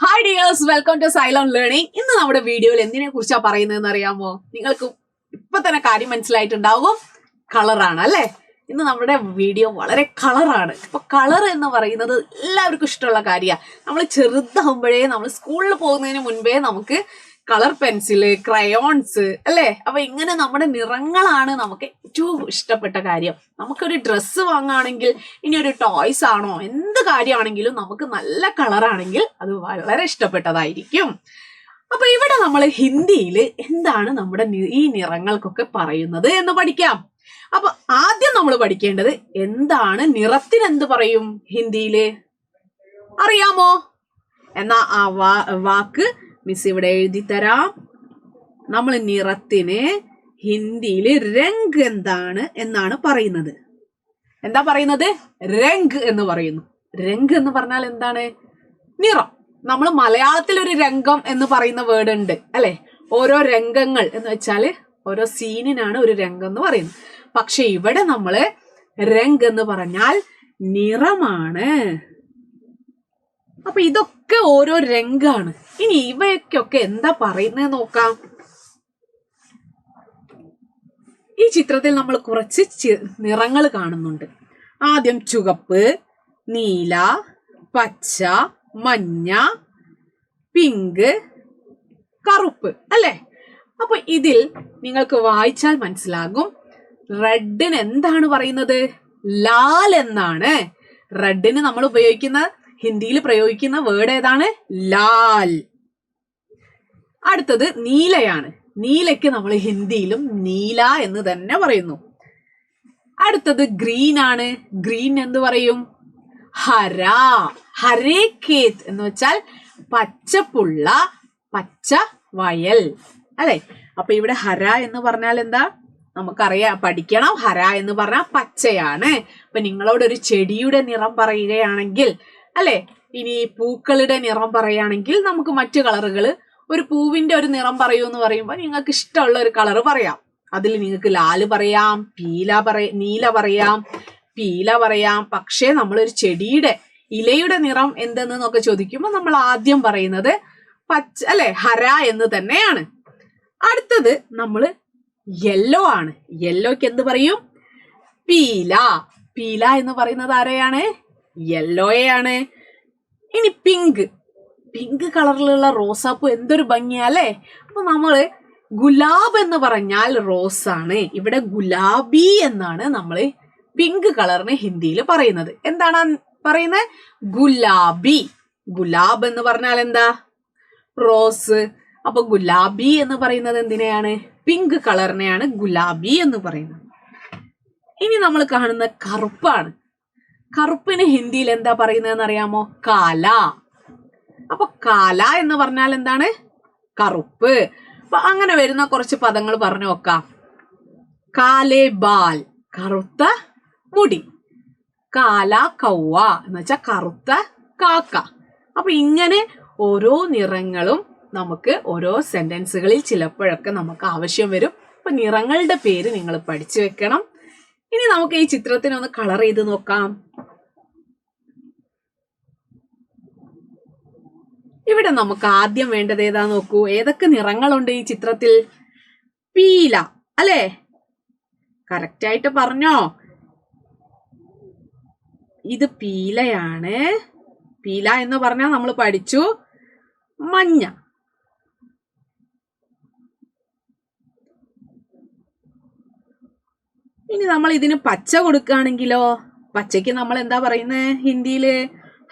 Hi dears, welcome to Xylem Learning. ഇന്ന് നമ്മുടെ വീഡിയോയിൽ എന്തിനെ കുറിച്ചാ പറയുന്നതെന്ന് അറിയാമോ? നിങ്ങൾക്ക് ഇപ്പൊ തന്നെ കാര്യം മനസ്സിലായിട്ടുണ്ടാവും. കളറാണ് അല്ലേ? ഇന്ന് നമ്മുടെ വീഡിയോ വളരെ കളറാണ്. അപ്പൊ കളർ എന്ന് പറയുന്നത് എല്ലാവർക്കും ഇഷ്ടമുള്ള കാര്യമാണ്. നമ്മൾ ചെറുതാകുമ്പോഴേ നമ്മൾ സ്കൂളിൽ പോകുന്നതിന് മുൻപേ നമുക്ക് കളർ പെൻസില്, ക്രയോൺസ് അല്ലേ? അപ്പൊ ഇങ്ങനെ നമ്മുടെ നിറങ്ങളാണ് നമുക്ക് ഏറ്റവും ഇഷ്ടപ്പെട്ട കാര്യം. നമുക്കൊരു ഡ്രസ്സ് വാങ്ങുകയാണെങ്കിൽ ഇനി ഒരു ടോയ്സ് ആണോ എന്ത് കാര്യമാണെങ്കിലും നമുക്ക് നല്ല കളറാണെങ്കിൽ അത് വളരെ ഇഷ്ടപ്പെട്ടതായിരിക്കും. അപ്പൊ ഇവിടെ നമ്മൾ ഹിന്ദിയിൽ എന്താണ് നമ്മുടെ ഈ നിറങ്ങൾക്കൊക്കെ പറയുന്നത് എന്ന് പഠിക്കാം. അപ്പൊ ആദ്യം നമ്മൾ പഠിക്കേണ്ടത് എന്താണ് നിറത്തിന് എന്ത് പറയും ഹിന്ദിയില് അറിയാമോ? എന്നാ ആ വാക്ക് മിസ് ഇവിടെ എഴുതി തരാം. നമ്മൾ നിറത്തിന് ഹിന്ദിയിൽ രംഗ് എന്താണ് എന്നാണ് പറയുന്നത്. എന്താ പറയുന്നത്? രംഗ് എന്ന് പറയുന്നു. രംഗ് എന്ന് പറഞ്ഞാൽ എന്താണ്? നിറം. നമ്മൾ മലയാളത്തിൽ ഒരു രംഗം എന്ന് പറയുന്ന വേർഡ് ഉണ്ട് അല്ലെ? ഓരോ രംഗങ്ങൾ എന്ന് വെച്ചാല് ഓരോ സീനിനാണ് ഒരു രംഗം എന്ന് പറയുന്നത്. പക്ഷെ ഇവിടെ നമ്മള് രംഗ് എന്ന് പറഞ്ഞാൽ നിറമാണ്. അപ്പൊ ഇതൊക്കെ ഓരോ രംഗാണ്. ഇനി ഇവയ്ക്കൊക്കെ എന്താ പറയുന്നത് നോക്കാം. ഈ ചിത്രത്തിൽ നമ്മൾ കുറച്ച് നിറങ്ങൾ കാണുന്നുണ്ട്. ആദ്യം ചുവപ്പ്, നീല, പച്ച, മഞ്ഞ, പിങ്ക്, കറുപ്പ് അല്ലേ? അപ്പൊ ഇതിൽ നിങ്ങൾക്ക് വായിച്ചാൽ മനസ്സിലാകും റെഡിന് എന്താണ് പറയുന്നത്? ലാൽ എന്നാണ്. റെഡിന് നമ്മൾ ഉപയോഗിക്കുന്ന ഹിന്ദിയിൽ പ്രയോഗിക്കുന്ന വേർഡ് ഏതാണ്? ലാൽ. അടുത്തത് നീലയാണ്. നീലയ്ക്ക് നമ്മൾ ഹിന്ദിയിലും നീല എന്ന് തന്നെ പറയുന്നു. അടുത്തത് ഗ്രീൻ ആണ്. ഗ്രീൻ എന്ന് പറയും? ഹര. ഹരേ ഖേത് എന്ന് വെച്ചാൽ പച്ചപ്പുള്ള പച്ച വയൽ അല്ലെ? അപ്പൊ ഇവിടെ ഹര എന്ന് പറഞ്ഞാൽ എന്താ? നമുക്കറിയാം, പഠിക്കണം. ഹര എന്ന് പറഞ്ഞാൽ പച്ചയാണ്. അപ്പൊ നിങ്ങളോട് ഒരു ചെടിയുടെ നിറം പറയുകയാണെങ്കിൽ അല്ലെ, ഇനി പൂക്കളുടെ നിറം പറയുകയാണെങ്കിൽ നമുക്ക് മറ്റു കളറുകൾ, ഒരു പൂവിന്റെ ഒരു നിറം പറയൂ എന്ന് പറയുമ്പോൾ നിങ്ങൾക്ക് ഇഷ്ടമുള്ള ഒരു കളർ പറയാം. അതിൽ നിങ്ങൾക്ക് ലാല് പറയാം, നീല പറയാം, പീല പറയാം. പക്ഷേ നമ്മളൊരു ചെടിയുടെ ഇലയുടെ നിറം എന്തെന്നൊക്കെ ചോദിക്കുമ്പോൾ നമ്മൾ ആദ്യം പറയുന്നത് പച്ച അല്ലെ, ഹര എന്ന് തന്നെയാണ്. അടുത്തത് നമ്മള് യെല്ലോ ആണ്. യെല്ലോയ്ക്ക് എന്ത് പറയും? പീല. പീല എന്ന് പറയുന്നത് ആരെയാണ്? യെല്ലോയാണ്. ഇനി പിങ്ക്. പിങ്ക് കളറിലുള്ള റോസാപ്പൂ എന്തൊരു ഭംഗിയാ അല്ലേ? അപ്പൊ നമ്മള് ഗുലാബ് എന്ന് പറഞ്ഞാൽ റോസാണ്. ഇവിടെ ഗുലാബി എന്നാണ് നമ്മൾ പിങ്ക് കളറിന് ഹിന്ദിയിൽ പറയുന്നത്. എന്താണ് പറയുന്നത്? ഗുലാബി. ഗുലാബ് എന്ന് പറഞ്ഞാൽ എന്താ? റോസ്. അപ്പൊ ഗുലാബി എന്ന് പറയുന്നത് എന്തിനെയാണ്? പിങ്ക് കളറിനെയാണ് ഗുലാബി എന്ന് പറയുന്നത്. ഇനി നമ്മൾ കാണുന്ന കറുപ്പാണ്. കറുപ്പിന് ഹിന്ദിയിൽ എന്താ പറയുന്നതെന്ന് അറിയാമോ? കാല. അപ്പൊ കാല എന്ന് പറഞ്ഞാൽ എന്താണ്? കറുപ്പ്. അപ്പൊ അങ്ങനെ വരുന്ന കുറച്ച് പദങ്ങൾ പറഞ്ഞു നോക്കാം. കാലേ ബാൽ, കറുത്ത മുടി. കാല കൗവ എന്ന് വെച്ചാൽ കറുത്ത കാക്ക. അപ്പൊ ഇങ്ങനെ ഓരോ നിറങ്ങളും നമുക്ക് ഓരോ സെന്റൻസുകളിൽ ചിലപ്പോഴൊക്കെ നമുക്ക് ആവശ്യം വരും. അപ്പൊ നിറങ്ങളുടെ പേര് നിങ്ങൾ പഠിച്ചു വെക്കണം. ഇനി നമുക്ക് ഈ ചിത്രത്തിനൊന്ന് കളർ ചെയ്ത് നോക്കാം. ഇവിടെ നമുക്ക് ആദ്യം വേണ്ടത് ഏതാ നോക്കൂ. ഏതൊക്കെ നിറങ്ങളുണ്ട് ഈ ചിത്രത്തിൽ? പീല അല്ലേ? കറക്റ്റ് ആയിട്ട് പറഞ്ഞോ? ഇത് പീലയാണ്. പീല എന്ന് പറഞ്ഞാൽ നമ്മൾ പഠിച്ചു മഞ്ഞ. ഇനി നമ്മൾ ഇതിന് പച്ച കൊടുക്കുകയാണെങ്കിലോ? പച്ചയ്ക്ക് നമ്മൾ എന്താ പറയുന്നത് ഹിന്ദിയില്?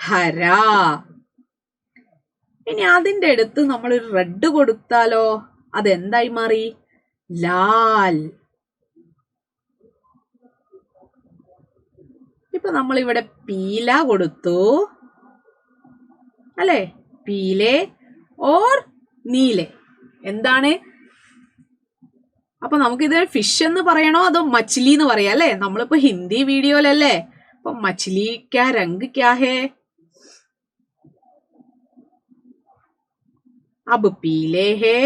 ഹര. ഇനി അതിന്റെ അടുത്ത് നമ്മൾ ഒരു റെഡ് കൊടുത്താലോ? അതെന്തായി മാറി? ലാൽ. ഇപ്പൊ നമ്മൾ ഇവിടെ പീല കൊടുത്തു അല്ലെ? പീലെ ഓർ നീലെ. എന്താണ്? അപ്പൊ നമുക്കിത് ഫിഷ് എന്ന് പറയണോ അതോ മച്ഛലി എന്ന് പറയാം അല്ലെ? നമ്മളിപ്പോ ഹിന്ദി വീഡിയോയിലല്ലേ? അപ്പൊ മച്ഛലി ക്യാ രംഗ് ക്യാ ഹേ? अब पीले है.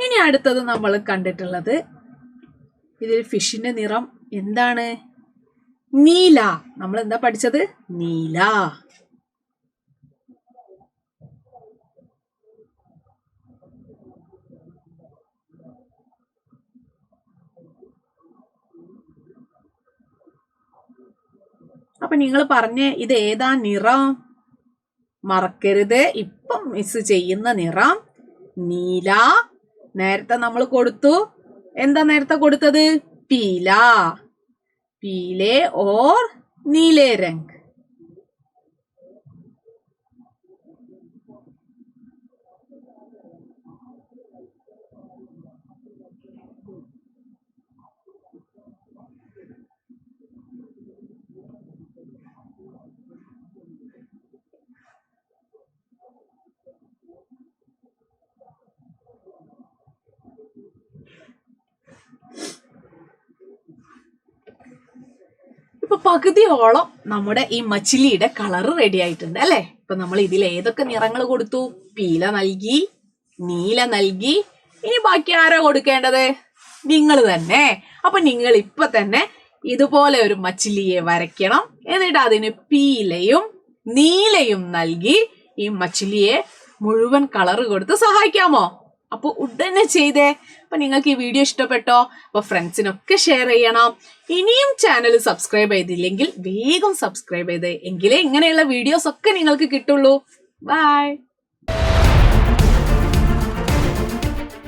ഇനി അടുത്തത് നമ്മൾ കണ്ടിട്ടുള്ളത് ഇതിൽ ഫിഷിന്റെ നിറം എന്താണ്? നീല. നമ്മൾ എന്താ പഠിച്ചത്? നീല. അപ്പൊ നിങ്ങൾ പറഞ്ഞ് ഇത് ഏതാ നിറം? മറക്കരുത്, ഇപ്പം മിസ് ചെയ്യുന്ന നിറം നീല. നേരത്തെ നമ്മൾ കൊടുത്തു, എന്താ നേരത്തെ കൊടുത്തത്? പീല. പീലെ ഓർ നീലെ രംഗ്. ഇപ്പൊ പകുതിയോളം നമ്മുടെ ഈ മച്ചിലിയുടെ കളർ റെഡി ആയിട്ടുണ്ട് അല്ലെ? ഇപ്പൊ നമ്മൾ ഇതിൽ ഏതൊക്കെ നിറങ്ങൾ കൊടുത്തു? പീല നൽകി, നീല നൽകി. ഇനി ബാക്കി ആരാ കൊടുക്കേണ്ടത്? നിങ്ങൾ തന്നെ. അപ്പൊ നിങ്ങൾ ഇപ്പൊ തന്നെ ഇതുപോലെ ഒരു മച്ചിലിയെ വരയ്ക്കണം. എന്നിട്ട് അതിന് പീലയും നീലയും നൽകി ഈ മച്ചിലിയെ മുഴുവൻ കളർ കൊടുത്ത് സഹായിക്കാമോ? അപ്പൊ ഉടനെ ചെയ്തേ. അപ്പൊ നിങ്ങൾക്ക് ഈ വീഡിയോ ഇഷ്ടപ്പെട്ടോ? അപ്പൊ ഫ്രണ്ട്സിനൊക്കെ ഷെയർ ചെയ്യണം. ഇനിയും ചാനൽ സബ്സ്ക്രൈബ് ചെയ്തില്ലെങ്കിൽ വേഗം സബ്സ്ക്രൈബ് ചെയ്തേ, എങ്കിലേ ഇങ്ങനെയുള്ള വീഡിയോസ് ഒക്കെ നിങ്ങൾക്ക് കിട്ടുള്ളൂ. ബൈ.